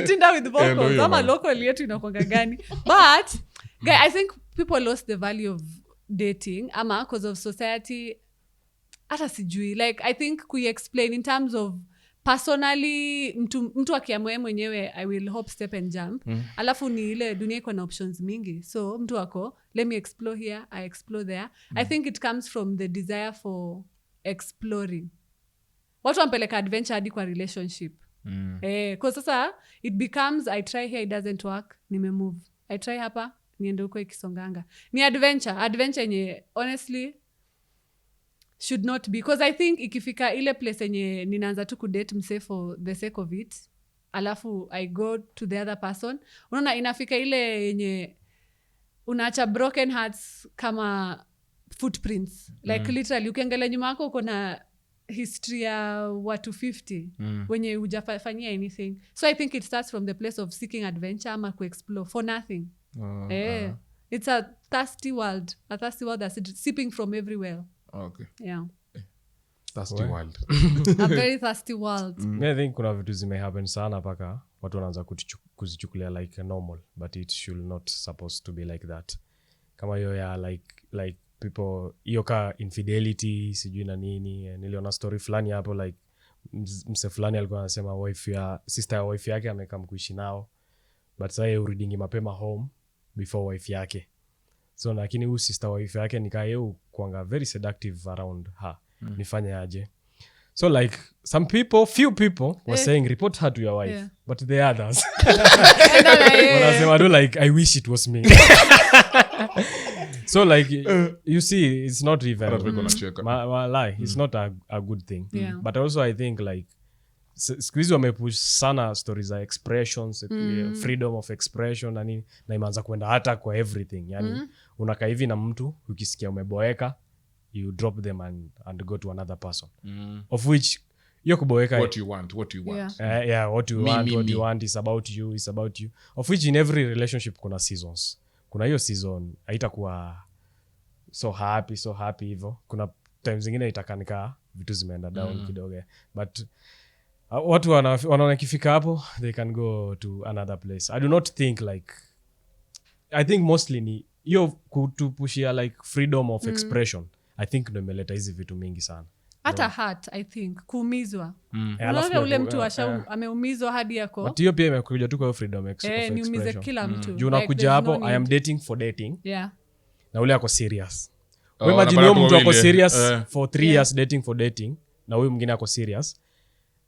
Tinder with vocals. Ama local yetu inakuanga gani? But guy, I think people lost the value of dating ama because of society. Hata sijui. Like I think explain in terms of personally mtu akiamua mwenyewe I will hop step and jump. Alafu ni ile dunia iko na options mingi. So mtu wako let me explore here, I explore there. I think it comes from the desire for exploring. Watu wampeleka adventure hadi kwa relationship. Kwa sasa it becomes I try here, it doesn't work, nimemove. I try hapa, niende huko ikisonganga. Ni adventure yenye honestly should not be, because I think ikifika ile place yenye ninaanza tu kudate mse for the sake of it, alafu I go to the other person, unaona inafika ile yenye unaacha broken hearts kama footprints. Like literally ukiangalia nyuma yako uko na history ya watu 50 wenye hujafanyia anything. So I think it starts from the place of seeking adventure ama kuexplore for nothing. It's a thirsty world that's sipping from everywhere. Okay. Yeah. Thirsty world. A very thirsty world. I think kuna vitu zimehappen sana paka watu wanaanza kuzichukulia like normal, but it should not supposed to be like that. Kama hiyo ya like people hiyo ka infidelity sijui na nini. Niliona story fulani hapo like mse fulani alikuwa anasema sister ya wife yake amekam kuishi nao, but sasa yeye urudingi mapema home before wife yake. So lakini huyu sister wife yake nikaa yeye kuanga very seductive around her. Nifanye aje? So like few people were saying report her to your wife, but the others wanasema do like I wish it was me. So like you see it's not even lie, it's not a good thing. But also I think like squeeze wamepush sana stories za expressions, freedom of expression na nini, na imeanza kwenda hata kwa everything. Yani unakaa hivi na mtu ukisikia umeboeka you drop them and go to another person. Of which you kuboeka what you want what you want is about you. Of which in every relationship kuna seasons. Kuna hiyo season haitakuwa so happy hivyo. Kuna times zingine itakanika vitu zimeenda down kidogo. But watu wanaona kifika hapo they can go to another place. I do not think like I think mostly ni hiyo kutupushia like freedom of expression. I think ndo imeleta hizi vitu mingi sana. Hata hurt I think kuumizwa. Unaona ule mtu ameumizwa hadi yako. But hiyo pia imekuja tu kwa freedom of expression. Niumize kila mtu. Juu unakuja hapo I am dating for dating. Yeah. Na ule ako serious. Wewe imagine huyo mtu ako serious for 3 years dating for dating na huyu mwingine ako serious.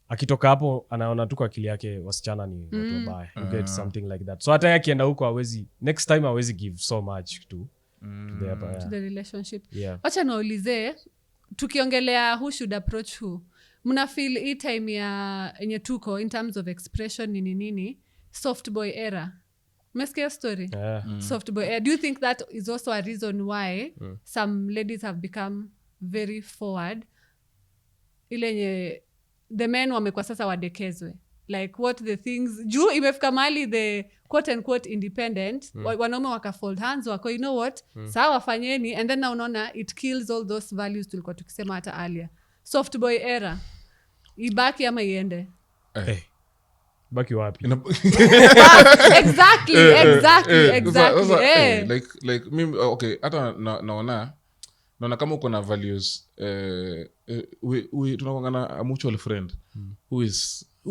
Akitoka hapo anaona tu kwa akili yake wasichana ni watu wabaya. You get something like that. So hata akienda huko hawezi next time hawezi give so much to the relationship. Acha naulize tukiongelea who should approach who. Mna feel hii time ya yenye tuko in terms of expression nini soft boy era. Umesikia story? Soft boy era. Do you think that is also a reason why some ladies have become very forward? Ile yenye the men wamekuwa sasa wadekezwe. Like what the things juu imefika mali the quote and quote independent wanaume wakafold hands wako you know what sawa fanyeni, and then now unaona it kills all those values tulikuwa tukisema hata earlier. Soft boy era ibaki ama iende? Baki wapi? Exactly. Like mimi okay hata naona kama uko na values tunakongana a mutual friend who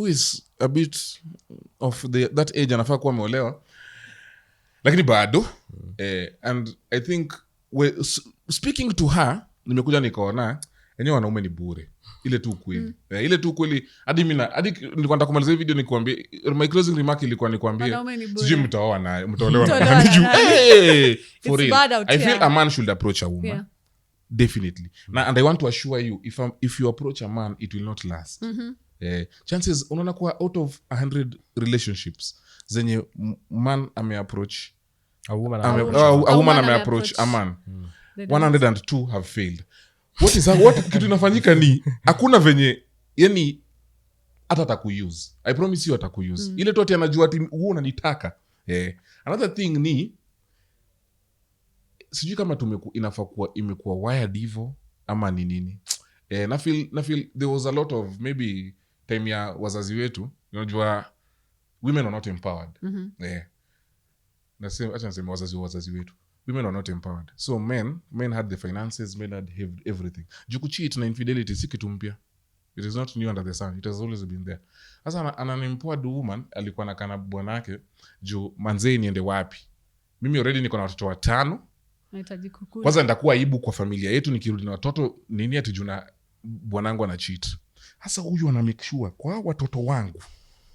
is a bit of that age anafaa kuwa ameolewa lakini bado and I think speaking to her nimekuja nikaona enyewe wanaume ni bure ile tu kweli ile tu kweli hadi nilikuwa nataka kumaliza video nikwambie my closing remark ilikuwa nikwambie sijui mtaoa na mtaolewa na for real I feel a man should approach a woman definitely and I want to assure you if you approach a man it will not last chances unaona kuwa out of 100 relationships zenye man ameapproach a woman ameapproach a man 102 have failed. What kitu inafanyika ni hakuna venye yani hata atakuuse. I promise you atakuuse. Ile tu ati anajua ati wewe unanitaka. Another thing ni sijui kama inafaa kuwa imekuwa wired hivyo ama ni nini. Na feel there was a lot of maybe time ya wazazi wetu, unajua women are not empowered. Acha niseme wazazi wetu. Women are not empowered. So men had the finances, men had everything. Juku cheat na infidelity si kitu mpya. It is not new under the sun. It has always been there. Sasa an empowered woman alikuwa na kana bwanake juu manzee niende wapi. Mimi already niko na watoto 5. Nahitaji kukula. Kwanza nitakuwa aibu kwa familia yetu nikirudi na watoto nini ati juna bwanangu ana cheat. Sasa huyu ana make sure kwa watoto wangu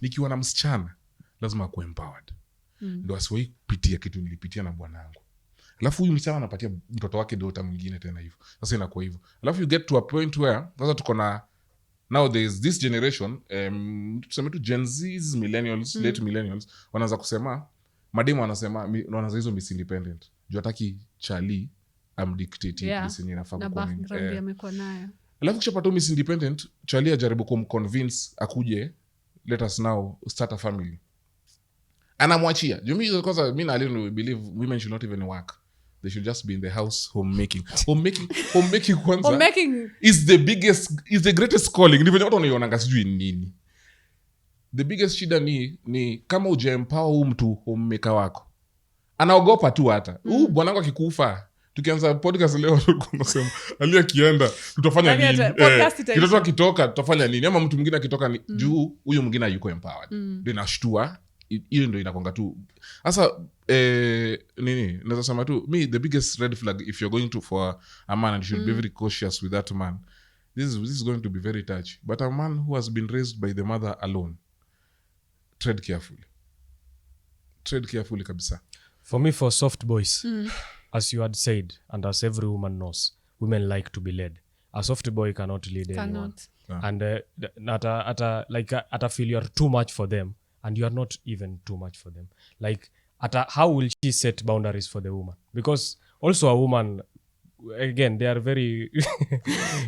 nikiwa na msichana lazima akuwe empowered. Ndio asiwahi pitia kitu nilipitia na bwanangu. Alafu huyu msichana anapatia mtoto wake dota mwingine tena hivyo. Sasa inakuwa hivyo. Alafu you get to a point where sasa tuko na now there is this generation tuseme tu Gen Z's, millennials, late millennials wanaanza kusema mademu wanaanza hizo miss independent. Juu hataki chali amdictate this yenye inafaa kuwa. Alafu kishapata miss independent, chali ajaribu kumconvince akuje let us now start a family. Anamwachia. Juu kwanza mimi na Ali believe women should not even work. They should just be in the house homemaking. Homemaking kwanza. Homemaking is the greatest calling. Ndivyo watu wanaionanga sijui nini. The biggest shida ni kama ujaempower huyu mtu homemaker wako. Anaogopa tu hata. Bwanangu akikufa. Tukianza podcast leo tunasema Ali akienda tutafanya nini? Kitoto akitoka tutafanya nini? Ama mtu mwingine akitoka juu huyu mwingine yuko empowered. Ndio inashtua. Hiyo ndio inakonga tu. Sasa nini naweza sema tu the biggest red flag if you're going to for a man and you should be very cautious with that man. This is going to be very touchy. But a man who has been raised by the mother alone, tread carefully kabisa. For me, for soft boys, as you had said and as every woman knows, women like to be led. A soft boy cannot lead anyone. And I feel you are too much for them. And you are not even too much for them. Like, how will she set boundaries for the woman? Because also a woman, again, they are very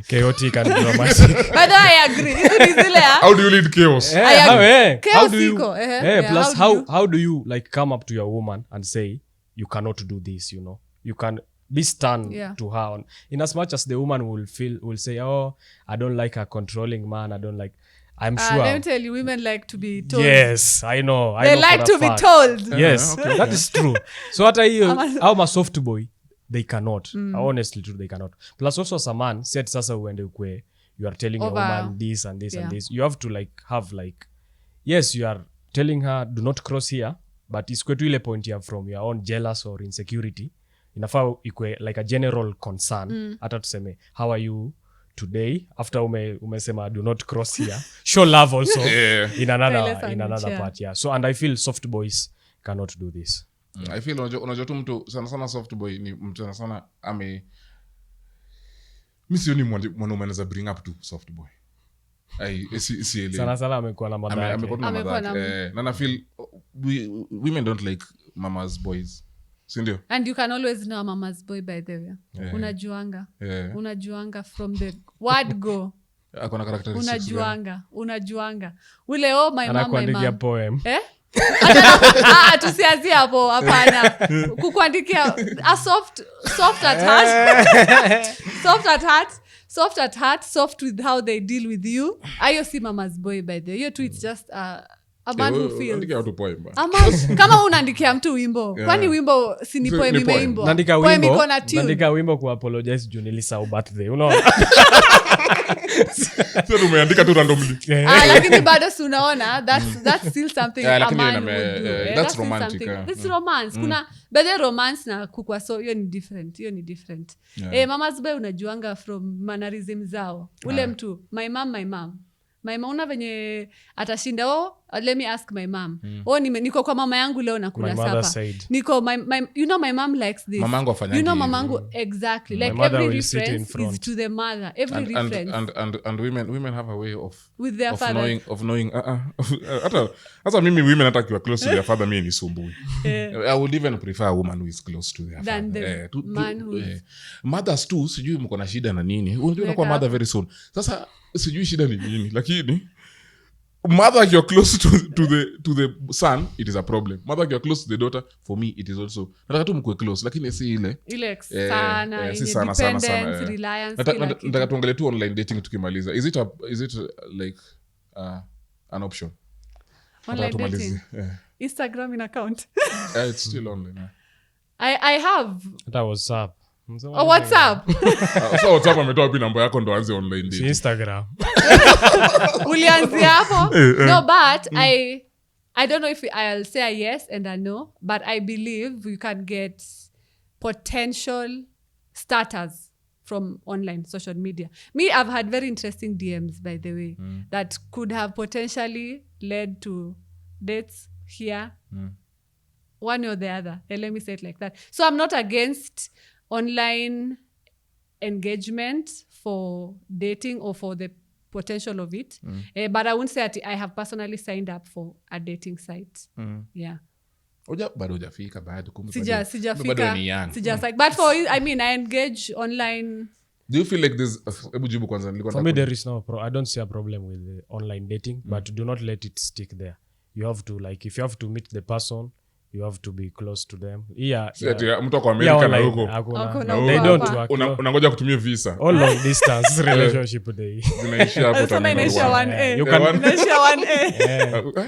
chaotic and dramatic. But I agree. How do you lead chaos? How do you like come up to your woman and say, you cannot do this, you know? You can be stern to her. In as much as the woman will say, oh, I don't like a controlling man. I don't like... I'm sure. Let me tell you, women like to be told. Yes, I know. They like to be told. Yes, okay. That is true. So what I'm a soft boy, they cannot. Honestly, true, they cannot. Plus also as a man, said sasa uende ukwe, you are telling your woman this and this and this. You have to have yes, you are telling her, do not cross here, but it's kwetu ile point ya from your own jealous or insecurity. Inafaa ikwe like a general concern. Hata tuseme, how are you today after umesema do not cross here, show love also in another part. So and I feel soft boys cannot do this. I feel unajua tu mtu sana soft boy ni mtu sana mimi sioni mwanaume anaweza bring up to soft boy. Sana amekuwa na madhara. Na feel women don't like mama's boys. Sindio? And you can always know a mama's boy by the way. Unajuanga from the word go. Akona characteristics. Unajuanga. Ule my mom. Anakuandikia poem. Tusianzie hapo hapana. Kukuandikia a soft at heart. Soft at heart, soft with how they deal with you. Ayo si mama's boy by the way. You too, it's just a man who feels. Kama unaandikia mtu wimbo. Kwani wimbo si ni poem imeimbwa? Naandika wimbo ku apologize juu nilisahau birthday. Unaona? Sio tumeandika tu randomly. Lakini bado si unaona that's still something a lakini man would do. that's still romantic, something. That's romance. Kuna better romance na kukwa, so hiyo ni different. Mama's boy unajuanga from mannerism zao. Ule mtu my mom una venye atashinda let me ask my mom. Niko kwa mama yangu leo nakula sapa. Niko my mom likes this. Mamangu afanyaje? Mamangu exactly. Like every reference is to the mother. Every reference. And women have a way of with their father of knowing hata mimi women hata kiwa close to their father mimi ni sumbui. I would even prefer a woman who is close to their than father. The man who mothers too sijui mko na shida na nini. Unajua kwa mother very soon. Sasa sijui shida ni nini, lakini mother akiwa close to the son it is a problem. Mother akiwa close to the daughter for me it is also. Nataka tu mkue close lakini si ile sana si sana reliance. Nataka tuangalie tu online dating tukimaliza. Is it like an option? Online dating. Instagram in account. It's still online. I have. That was up. WhatsApp. So WhatsApp ametoa pia namba yako ndo anze online dating. Instagram. Ulianzia hapo? No, but I don't know if I'll say a yes and a no, but I believe you can get potential starters from online social media. Me, I've had very interesting DMs, by the way, that could have potentially led to dates here, one or the other. Let me say it like that. So I'm not against online engagement for dating or for the potential of it, but I wouldn't say that I have personally signed up for a dating site. Yeah. Bado hujafika bado sijafika. But for I engage online. Do you feel like this jibu kwanza nilikuwa for me there is no I don't see a problem with the online dating, but do not let it stick there. You have to if you have to meet the person, you have to be close to them. Mtu kwa America na huko they don't work. Unangoja kutumia visa. All long distance relationship day. Zinaishia hapo tena. Inaishia 1A.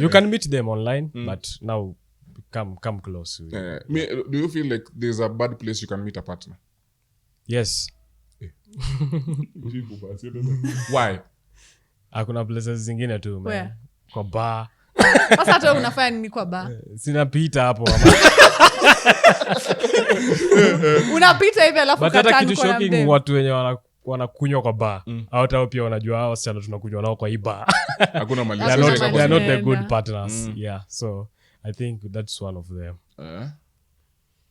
You can meet them online, but now come close. Do you feel like there's a bad place you can meet a partner? Yes. Why? Hakuna places zingine tu man. Kwa bar. Sasa hata unafanya nini kwa bar? Sinapita hapo. Unapita hivi alafu katani kwa kitu shocking watu wenye wanakunywa kwa bar. Hata pia wanajua hao wasichana tunakunywa nao kwa hii bar. Hakuna mali. They are not the good partners. Yeah, so I think that's one of them.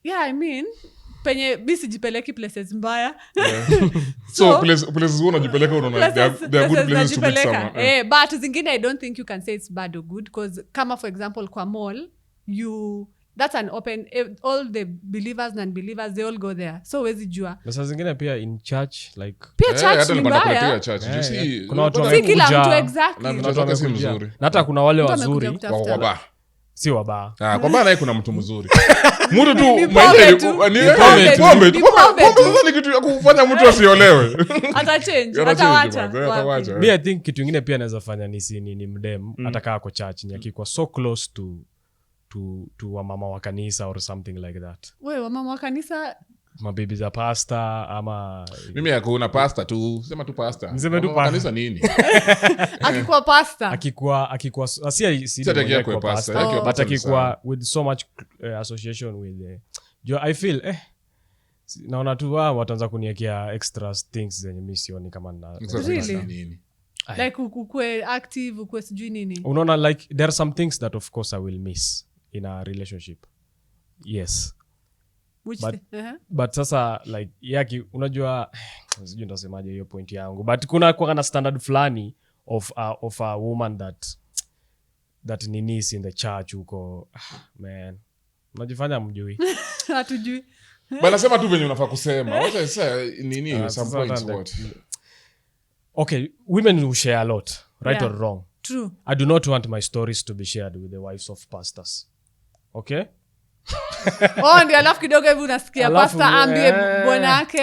Yeah, penye bisi jipeleki places mbaya. So places unajipeleka unaona they are good places to meet someone. But zingine I don't think you can say it's bad or good, because kama for example kwa mall that's an open, all the believers and unbelievers they all go there, so wezi jua. Sasa zingine pia in church pia church ni mbaya. Kuna watu si kila mtu exactly na hata kuna wale wazuri kwa bar. Si wa bar. Kwa bar naye kuna mtu mzuri. Mtu tu pombe ni kitu ya kufanya mtu asiolewe. Atachange. Me I think kitu kingine pia naweza fanya ni mdem atakaa kwa church ni akikuwa so close to wamama wa kanisa or something like that. Wewe wamama wa kanisa mabibi za pasta ama mimi hakuna pasta tu, sema tu pasta. Niseme tu kanisa nini? Akikuwa pasta. Akikuwa si kwa pasta. But akikuwa with so much association with I feel naona tu wataanza kuniekea extra things zenye mimi sioni kama nini. Like ukue active, ukue sijui nini. Unaona like there are some things that of course I will miss in a relationship. Yes. But sasa like yaki unajua sijui nitasemaje hiyo point yangu, but kuna kwa na standard fulani of a woman that ninis in the church huko man. Unajifanya mjui. Hatujui. Bana sema tu venye unafaa kusema. Wacha sasa nini some points what. Okay, women will share a lot, right or wrong. True. I do not want my stories to be shared with the wives of pastors. Okay? Ndio alafu kidogo hivi unasikia pastor ambie bwana yake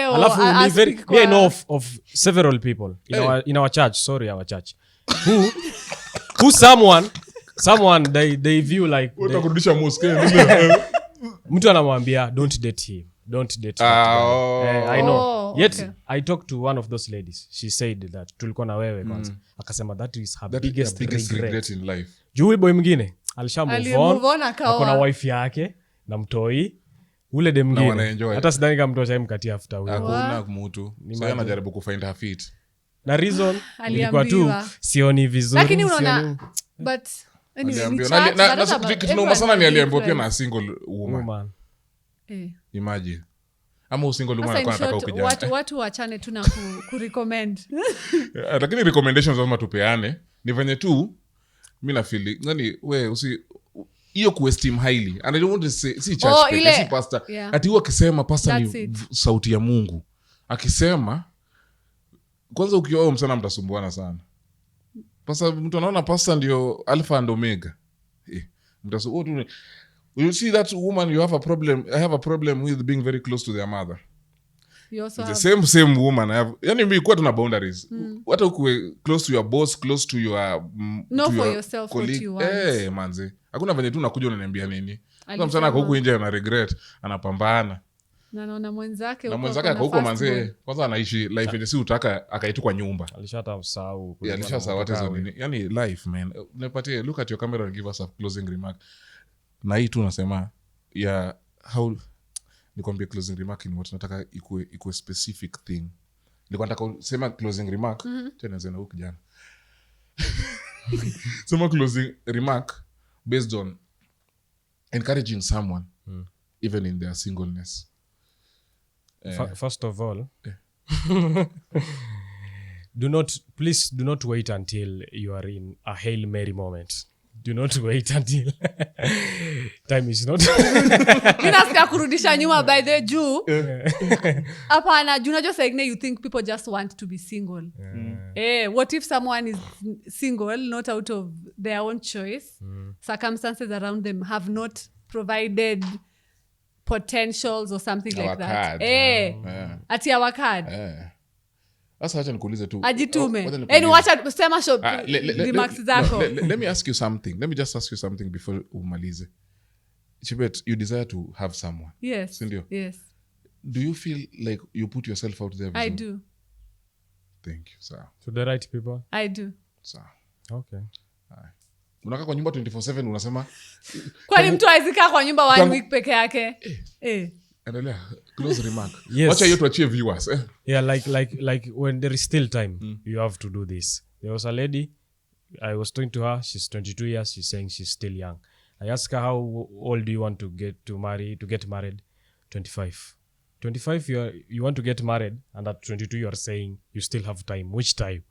I know of several people in our church, our church. Who someone they view like utakurudisha mosque. Mtu anamwambia don't date him. don't date that guy. I know. Oh, Yet okay. I talked to one of those ladies. She said that tulikuwa na wewe kwanza. Akasema that is her biggest regret in life. juu boy mwingine alisha move on akaoa. akona wife yake na mtoi ule de mwingine wanaenjoy. hata sidhani kama mtu ashaimkatia after huyo Hakuna mtu. Sasa anajaribu kufind her feet. na reason ilikuwa tu Aliambiwa. sioni vizuri Lakini unaona but anyway, ni Aliambiwa. chat, Na but that's kitu naomba sana ni everyone aliambiwa pia different. na single woman. woman. Imagine. Ama single woman Sasa in alikuwa anataka short, ukijana. watu wachane tu na kurecommend. Lakini recommendations lazima tupeane. Ni venye tu mi nafili yani we usi hiyo kuesteem highly and I don't want to say si church Oh, peke, ile- si pastor. yeah. Ati huwa akisema pastor That's ni it. sauti ya Mungu. Akisema kwanza ukioa msana mtasumbuana sana. Pastor mtu anaona pastor ndio alpha and omega. Mtasumbuana. You see that woman you have a problem. I have a problem with being very close to their mother. You also The have same woman I have, yani mi kuwa tuna boundaries hata ukue close to your boss, close to your Know to for your yourself what colleague. you want. Manze hakuna venye tu nakuja unaniambia nini Alisema. msana ako huku nje ana regret anapambana na naona mwenzake na huko mwenzake ako ako na huko first boy. manze kwanza anaishi life yenye si utaka akaitu kwa nyumba Alishatamsahau alisha what is nini yani life man nipatie look at your camera and give us a closing remark na hii tu nasema ya how nikwambia closing remark ni what nataka ikue specific thing nilikuwa nataka kusema closing remark tena zena huko jana sema closing remark based on encouraging someone even in their singleness. First of all, please do not wait until you are in a Hail Mary moment. Do not wait until time is not Mi nasikia kurudisha nyuma by the juu hapana juu najua saa ingine you think people just want to be single. What if someone is single not out of their own choice, circumstances around them have not provided potentials or something like Our that. card. Ati our card. Sasa wacha nikuulize tu Ajitume. wacha nikuulize. Wacha sema shop Le- remarks zako. let me ask you something. Let me just ask you something before umalize. Chebet, you desire to have someone. Yes. Sindio? Yes. Do you feel like you put yourself out there? I vizuri? do. Thank you, sir. to the right people. I do. Sir. Okay. Unakaa kwa nyumba 24/7 unasema Kwani mtu aizikaa kwa nyumba one Tangu- week peke yake? endelea close remark. Yes. Wacha hiyo tuachie viewers. Yeah, like when there is still time, you have to do this. There was a lady, I was talking to her, she's 22 years, she's saying she's still young. I asked her, how old do you want to get married? 25. 25, you want to get married, and at 22 you are saying you still have time. Which time?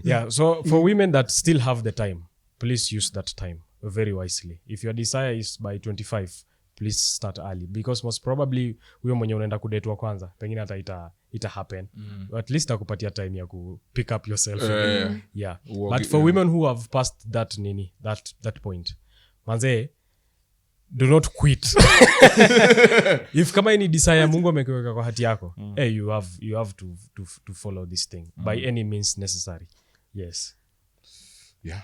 Yeah, so for women that still have the time, please use that time very wisely. If your desire is by 25, please start early, because most probably huyo mwenye unaenda kudate wa kwanza pengine hata ita happen. At least akupatia time ya ku pick up yourself. Yeah. But for women who have passed that point, manze, do not quit. If kama any desire Mungu amekiweka kwa hati yako, you have to follow this thing by any means necessary. Yes. Yeah.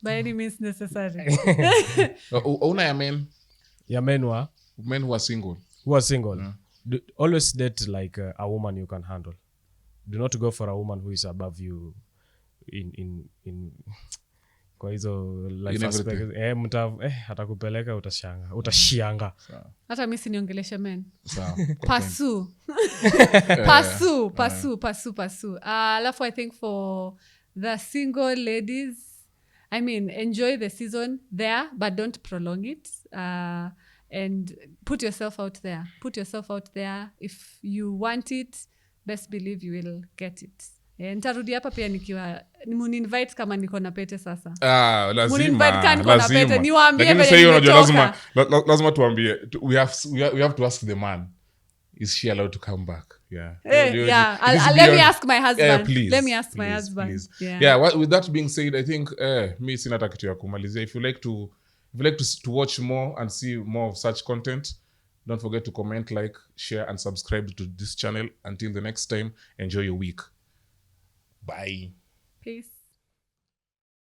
By any means necessary. Una ya men Men who are single. Always date like a woman you can handle. Do not go for a woman who is above you in kwa hizo life aspects. Atakupeleka utashianga. Hata mi siniongeleshe men. Sawa. Pasu. Alafu I think for the single ladies, I mean, enjoy the season there, but don't prolong it. And put yourself out there. If you want it, best believe you will get it. Nitarudi hapa pia nikiwa muninvite kama niko na pete sasa. Muninvite kama niko na pete, niwaambie Lakini vile sasa hiyo unajua nimetoka. lazima tuambie we have to ask the man, is she allowed to come back? Yeah. Let me ask my husband. Please. Let me ask my Please, husband. please. Yeah. With that being said, I think mi sina hata kitu ya kumalizia. If you like to watch more and see more of such content, don't forget to comment, like, share and subscribe to this channel. Until the next time, enjoy your week. Bye. Peace.